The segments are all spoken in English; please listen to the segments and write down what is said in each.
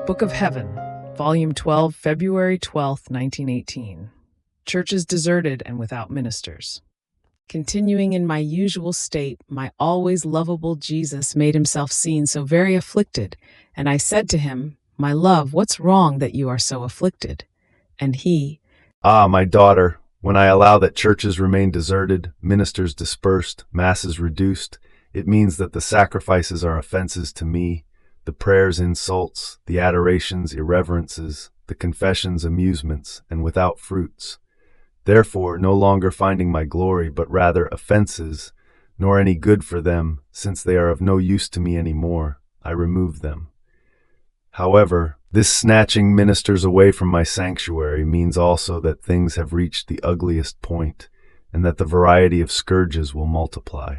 Book of Heaven, Volume 12, February 12, 1918. Churches deserted and without ministers. Continuing in my usual state, my always lovable Jesus made himself seen so very afflicted, and I said to him, "My love, what's wrong that you are so afflicted?" And he, "Ah, my daughter, when I allow that churches remain deserted, ministers dispersed, masses reduced, it means that the sacrifices are offenses to me, the prayers insults, the adorations irreverences, the confessions amusements, and without fruits. Therefore, no longer finding my glory, but rather offenses, nor any good for them, since they are of no use to me any more, I remove them. However, this snatching ministers away from my sanctuary means also that things have reached the ugliest point, and that the variety of scourges will multiply.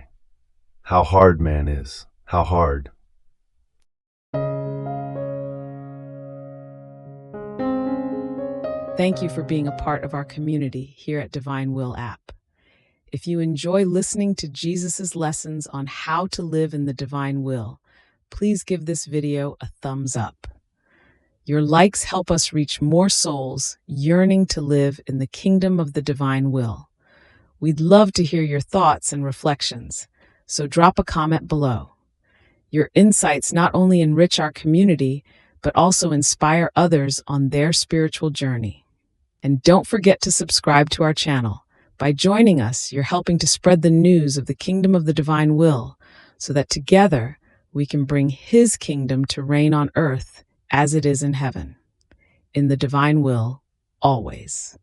How hard man is, how hard." Thank you for being a part of our community here at Divine Will app. If you enjoy listening to Jesus's lessons on how to live in the divine will, please give this video a thumbs up. Your likes help us reach more souls yearning to live in the kingdom of the divine will. We'd love to hear your thoughts and reflections, so drop a comment below. Your insights not only enrich our community, but also inspire others on their spiritual journey. And don't forget to subscribe to our channel. By joining us, you're helping to spread the news of the kingdom of the divine will, so that together we can bring his kingdom to reign on earth as it is in heaven. In the divine will, always.